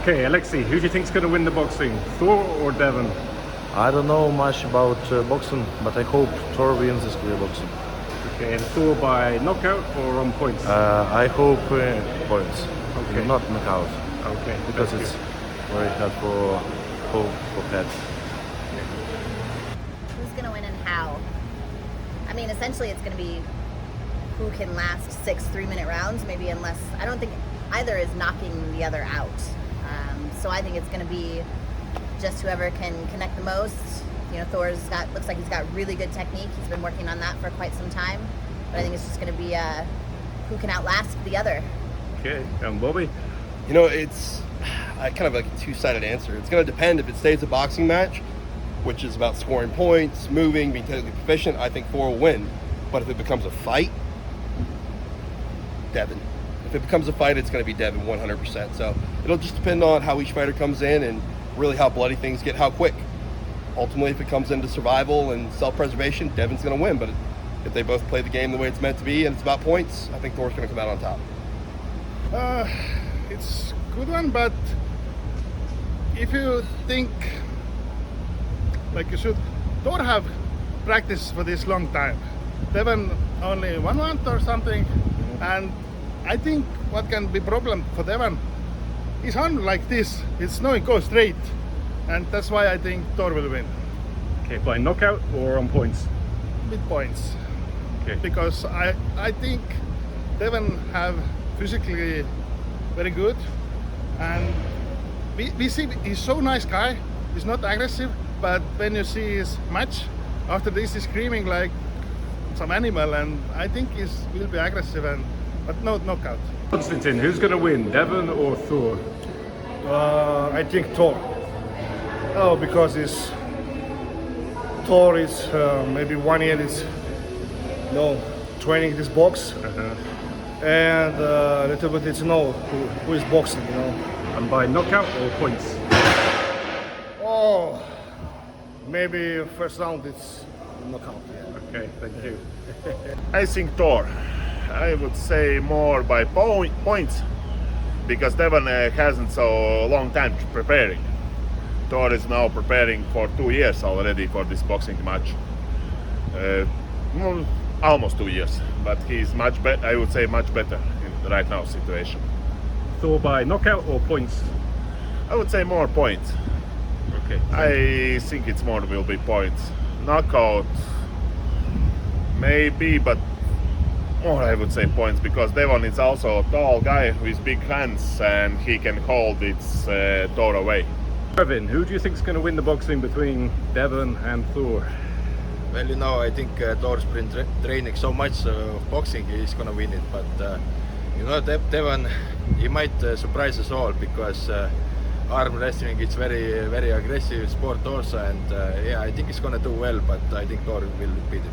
Okay, Alexei, who do you think's going to win the boxing, Thor or Devon? I don't know much about boxing, but I hope Thor wins this clear boxing. Okay, and Thor by knockout or on points? I hope points, Okay. not knockout, Okay, because thank it's you. very hard for head. Who's going to win and how? I mean, essentially it's going to be who can last 6 3-minute rounds, maybe, unless, I don't think either is knocking the other out. So I think it's going to be just whoever can connect the most. You know, looks like he's got really good technique. He's been working on that for quite some time. But I think it's just going to be who can outlast the other. Okay, and Bobby? You know, it's kind of like a two-sided answer. It's going to depend. If it stays a boxing match, which is about scoring points, moving, being technically proficient, I think Thor will win. But if it becomes a fight, Devon. If it becomes a fight, it's going to be Devon 100%. So it'll just depend on how each fighter comes in and really how bloody things get, how quick. Ultimately, if it comes into survival and self-preservation, Devon's going to win. But if they both play the game the way it's meant to be and it's about points, I think Thor's going to come out on top. It's a good one, but if you think like you should, Thor have practiced for this long time. Devon only 1 month or something, and I think what can be problem for Devon, his hand like this, it's no, it goes straight, and that's why I think Thor will win. Okay, by knockout or on points? With points. Okay. Because I think Devon have physically very good, and we see he's so nice guy. He's not aggressive, but when you see his match after this, he's screaming like some animal, and I think he will be aggressive, but no knockout. Konstantin, who's going to win, Devon or Thor? I think Thor. Oh, because Thor is maybe 1 year is training this box, and a little bit it's who is boxing, And by knockout or points? Oh, maybe first round it's knockout. Yeah. Okay, thank you. I think Thor. I would say more by points, because Devon hasn't so long time preparing. Thor is now preparing for 2 years already for this boxing match. Almost 2 years, but he's much better. I would say much better in the right now situation. Thor by knockout or points? I would say more points. Okay. I think it's more will be points. Knockout, maybe, but more I would say points, because Devon is also a tall guy with big hands and he can hold its Thor away. Kevin, who do you think is going to win the boxing between Devon and Thor? Well, I think Thor's been training so much boxing, he's gonna win it. But Devon, he might surprise us all, because arm wrestling is very, very aggressive sport also, and yeah, I think he's gonna do well, but I think Thor will beat him.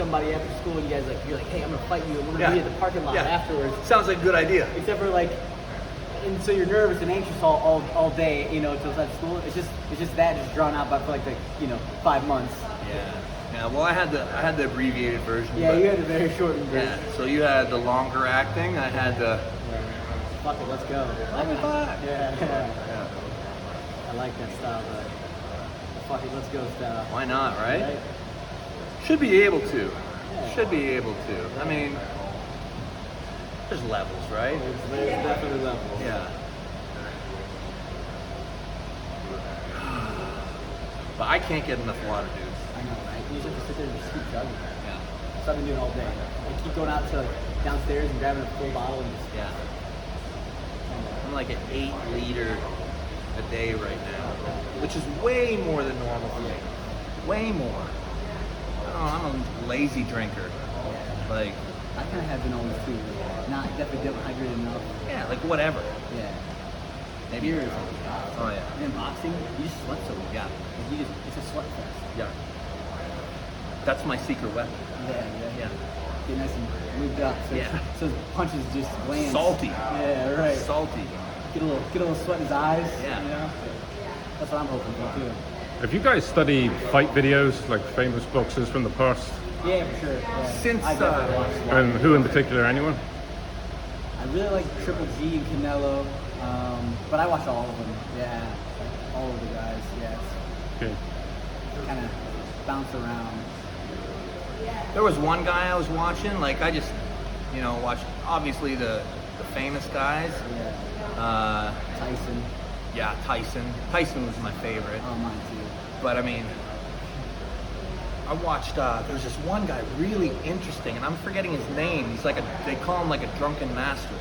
somebody after school and you're like, hey, I'm gonna fight you and we're gonna be at the parking lot afterwards. Sounds like a good idea. Except for like, and so you're nervous and anxious all day, you know, until it's at school. It's just that just drawn out for like 5 months. Yeah. Well, I had the abbreviated version. Yeah, you had the very shortened version. Yeah. So you had the longer acting. I had the. Fuck it, let's go. Yeah. I like that style, but fuck it, let's go style. Why not, right? Should be able to. Yeah. Should be able to. I mean, there's levels, right? There's definitely levels. Yeah. But I can't get enough water, dude. I know, right? You just have to sit there and just keep chugging. Yeah. That's what I've been doing all day. I keep going out to downstairs and grabbing a full bottle and just I'm like an 8 liter a day right now, which is way more than normal for me. Way more. I'm a lazy drinker. Like, I kind of have been always too. Not definitely dehydrated enough. Yeah, like whatever. Yeah. Maybe you're. Oh yeah. And in boxing, you just sweat so much. Yeah. Like it's a sweat fest. Yeah. That's my secret weapon. Yeah. Get nice and lubed up. So his punches just land. Salty. Yeah, right. Salty. Get a little sweat in his eyes. Yeah. You know? That's what I'm hoping for too. Have you guys studied fight videos, like famous boxers from the past? Yeah, for sure. Yeah. Since and who in particular? Anyone? I really like Triple G and Canelo, but I watch all of them. Yeah, all of the guys. Yes. Okay. Kind of bounce around. There was one guy I was watching, like I just, watched obviously the famous guys. Yeah. Tyson. Yeah, Tyson. Tyson was my favorite. Oh, mine too. But I mean, I watched, there was this one guy really interesting, and I'm forgetting his name. He's like they call him like a drunken master.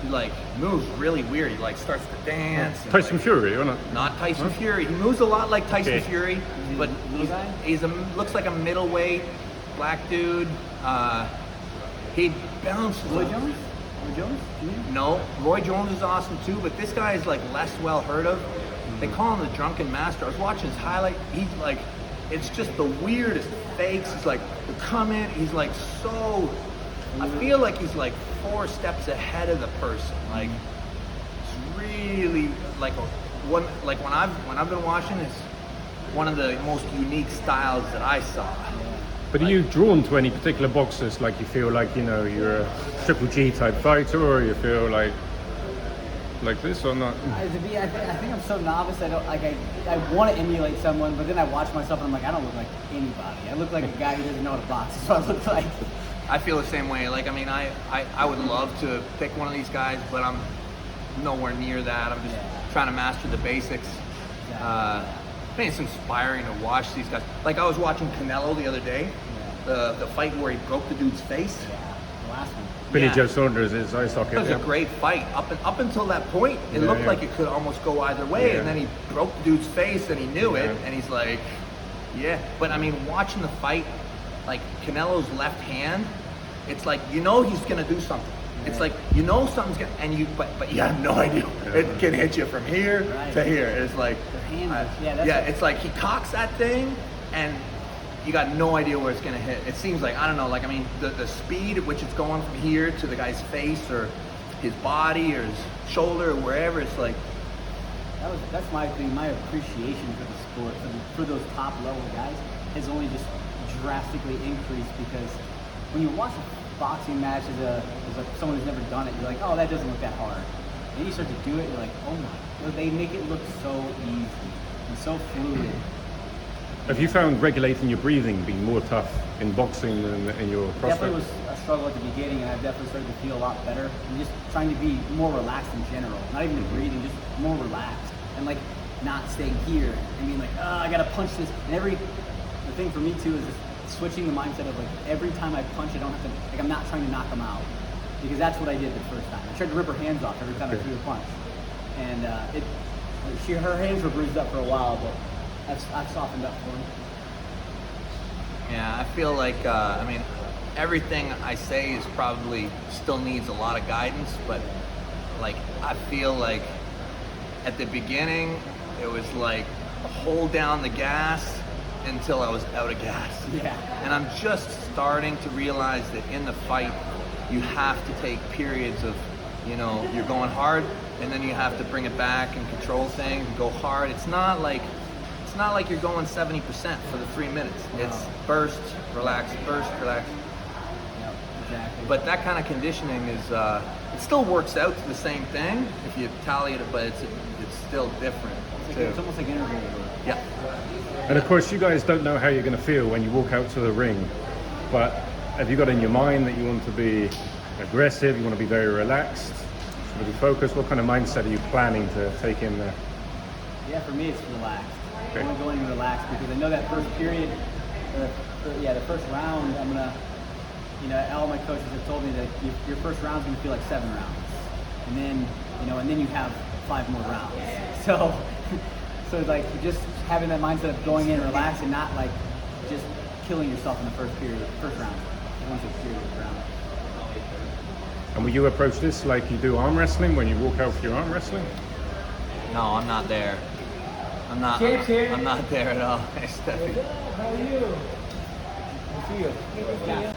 He like moves really weird. He like starts to dance. And, Tyson Fury, or not? Not Tyson Fury. He moves a lot like Tyson Fury, but he's looks like a middleweight black dude. He bounces. Roy Jones? Roy Jones? No, Roy Jones is awesome too, but this guy is like less well heard of. They call him the Drunken Master. I was watching his highlight. He's like, it's just the weirdest fakes. He's like, come in. He's like so. I feel like he's like 4 steps ahead of the person. Like, it's really like when I've been watching, it's one of the most unique styles that I saw. But are you drawn to any particular boxers? Like you feel like you're a Triple G type fighter, or you feel like this or not? I think I'm so novice. I don't like. I want to emulate someone, but then I watch myself and I'm like, I don't look like anybody. I look like a guy who doesn't know how to box. That's what I look like. I feel the same way. Like, I mean, I would love to pick one of these guys, but I'm nowhere near that. I'm just trying to master the basics. I mean, it's inspiring to watch these guys. Like, I was watching Canelo the other day, the fight where he broke the dude's face. Yeah, the last one. Billy Joe Saunders is ice hockey. It was a great fight. Up until that point, it looked like it could almost go either way, and then he broke the dude's face, and he knew it, and he's like, But I mean, watching the fight, like Canelo's left hand, it's like he's gonna do something. It's like something's gonna, but you have no idea. It can hit you from here to here. It's like, it's like he cocks that thing, and you got no idea where it's gonna hit. It seems like, I don't know, like, I mean, the speed at which it's going from here to the guy's face or his body or his shoulder or wherever, it's like. That's my thing. My appreciation for the sport, for those top level guys, has only just drastically increased, because when you watch a boxing match as someone who's never done it, you're like, oh, that doesn't look that hard. Then you start to do it, you're like, oh my, they make it look so easy and so fluid. Have you found regulating your breathing being more tough in boxing than in your CrossFit? Definitely was a struggle at the beginning, and I've definitely started to feel a lot better. And just trying to be more relaxed in general, not even the breathing, just more relaxed, and like not staying here and being like, oh, I gotta punch this. And the thing for me too is just switching the mindset of like, every time I punch, I don't have to, like, I'm not trying to knock them out, because that's what I did the first time. I tried to rip her hands off every time I threw a punch, and her hands were bruised up for a while, but I've softened up for him. Yeah, I feel like, I mean, everything I say is probably still needs a lot of guidance, but like, I feel like at the beginning, it was like hold down the gas until I was out of gas. Yeah. And I'm just starting to realize that in the fight, you have to take periods of, you're going hard, and then you have to bring it back and control things and go hard. It's not like you're going 70% for the 3 minutes. It's burst, relax, burst, relax. Yeah, exactly. But that kind of conditioning is, it still works out to the same thing if you tally it, but it's still different. It's almost like interval work. Yeah. And of course, you guys don't know how you're going to feel when you walk out to the ring, but have you got in your mind that you want to be aggressive, you want to be very relaxed, sort of be focused? What kind of mindset are you planning to take in there? Yeah, for me it's relaxed. Okay. I'm going to go in and relax because I know that first period, the first round, I'm going to, all my coaches have told me that your first round's going to feel like 7 rounds. And then you have 5 more rounds. So like just having that mindset of going in, relaxing, not like just killing yourself in the first round. Once it's period round. And will you approach this like you do arm wrestling when you walk out for your arm wrestling? No, I'm not there. I'm not there at all. Hey, Stefi. How are you? Good to see you. Yeah.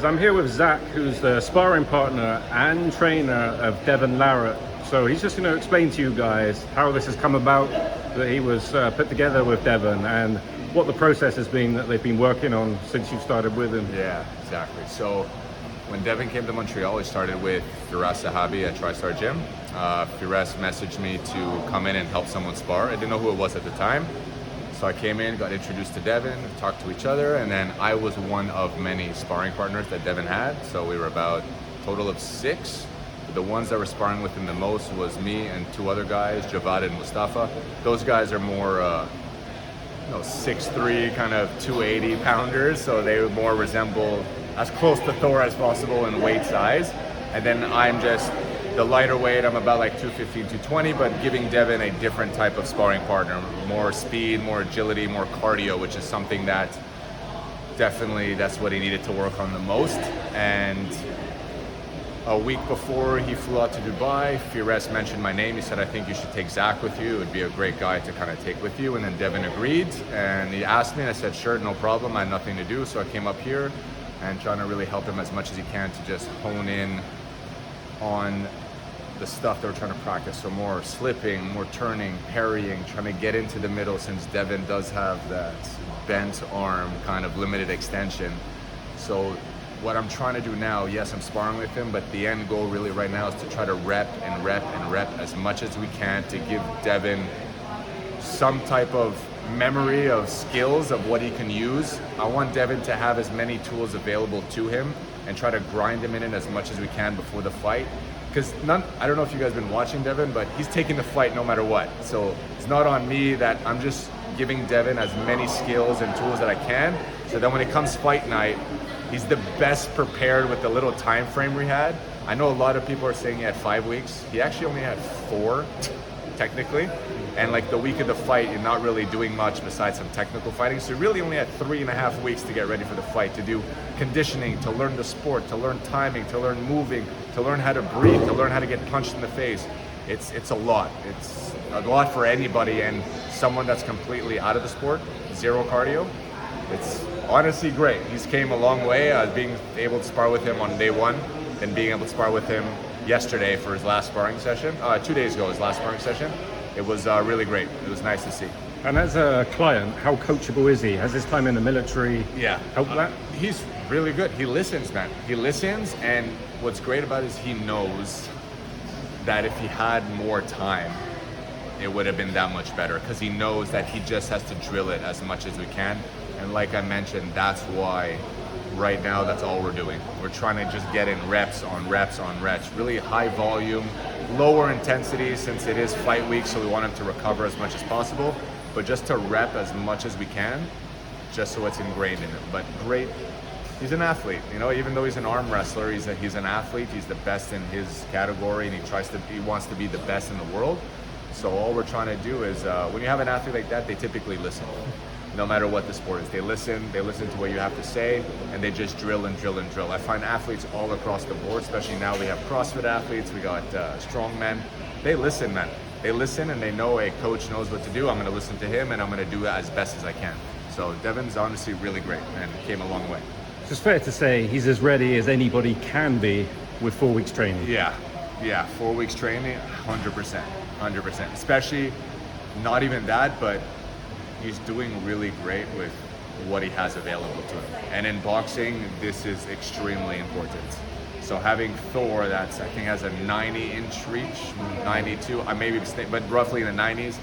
I'm here with Zach, who's the sparring partner and trainer of Devon Larratt. So he's just going to explain to you guys how this has come about, that he was put together with Devon, and what the process has been that they've been working on since you started with him. Yeah, exactly. So when Devon came to Montreal, he started with Firas Sahabi at TriStar Gym. Firas messaged me to come in and help someone spar. I didn't know who it was at the time. So I came in, got introduced to Devon, talked to each other, and then I was one of many sparring partners that Devon had. So we were about a total of 6. The ones that were sparring with him the most was me and 2 other guys, Javad and Mustafa. Those guys are more 6'3", kind of 280 pounders, so they more resemble as close to Thor as possible in weight size. And then I'm just the lighter weight, I'm about like 215, 220, but giving Devon a different type of sparring partner, more speed, more agility, more cardio, which is something that definitely that's what he needed to work on the most. And a week before he flew out to Dubai, Firas mentioned my name. He said, I think you should take Zach with you. It would be a great guy to kind of take with you. And then Devon agreed, and he asked me, and I said, sure, no problem. I had nothing to do, so I came up here and trying to really help him as much as he can to just hone in on the stuff that we're trying to practice. So more slipping, more turning, parrying, trying to get into the middle, since Devon does have that bent arm, kind of limited extension. So what I'm trying to do now, yes, I'm sparring with him, but the end goal really right now is to try to rep and rep and rep as much as we can to give Devon some type of memory of skills of what he can use. I want Devon to have as many tools available to him and try to grind him in as much as we can before the fight. Because I don't know if you guys have been watching Devon, but he's taking the fight no matter what. So it's not on me that I'm just giving Devon as many skills and tools that I can, so that when it comes fight night, he's the best prepared with the little time frame we had. I know a lot of people are saying he had 5 weeks. He actually only had 4, technically. And like the week of the fight, you're not really doing much besides some technical fighting. So he really only had 3.5 weeks to get ready for the fight, to do conditioning, to learn the sport, to learn timing, to learn moving, to learn how to breathe, to learn how to get punched in the face. It's a lot. It's a lot for anybody, and someone that's completely out of the sport, 0 cardio. It's honestly great. He's came a long way, being able to spar with him on day 1, and being able to spar with him yesterday for his last sparring session, 2 days ago, his last sparring session. It was really great. It was nice to see. And as a client, how coachable is he? Has his time in the military helped that? He's really good. He listens, man. He listens, and what's great about it is he knows that if he had more time, it would have been that much better, because he knows that he just has to drill it as much as we can. And like I mentioned, that's why right now that's all we're doing. We're trying to just get in reps on reps on reps, really high volume, lower intensity, since it is fight week, so we want him to recover as much as possible, but just to rep as much as we can, just so it's ingrained in him. But great, he's an athlete, you know, even though he's an arm wrestler, he's an athlete, he's the best in his category, and he wants to be the best in the world. So all we're trying to do is, when you have an athlete like that, they typically listen. No matter what the sport is, they listen to what you have to say, and they just drill and drill and drill. I find athletes all across the board, especially now we have CrossFit athletes, we got Strongmen. They listen, man. They listen, and they know a coach knows what to do. I'm going to listen to him, and I'm going to do it as best as I can. So Devon's honestly really great and came a long way. So it's fair to say he's as ready as anybody can be with 4 weeks training. Yeah, 4 weeks training, 100%. Especially, not even that, but he's doing really great with what he has available to him. And in boxing, this is extremely important. So having Thor, that's, I think, has a 90-inch reach, 92, I may be mistaken, but roughly in the 90s.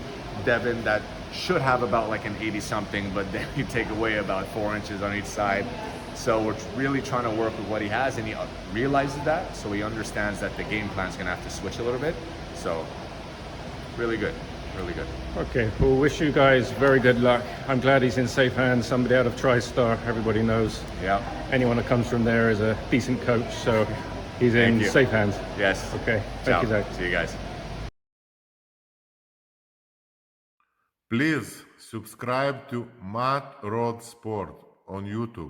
Devon, that should have about like an 80-something, but then you take away about 4 inches on each side. So we're really trying to work with what he has, and he realizes that, so he understands that the game plan's gonna have to switch a little bit. So really good. Okay, well, wish you guys very good luck. I'm glad he's in safe hands, somebody out of TriStar, everybody knows. Yeah. Anyone that comes from there is a decent coach, so he's in safe hands. Yes. Okay, thank you, Zach. See you guys. Please subscribe to Rhodes Sport on YouTube.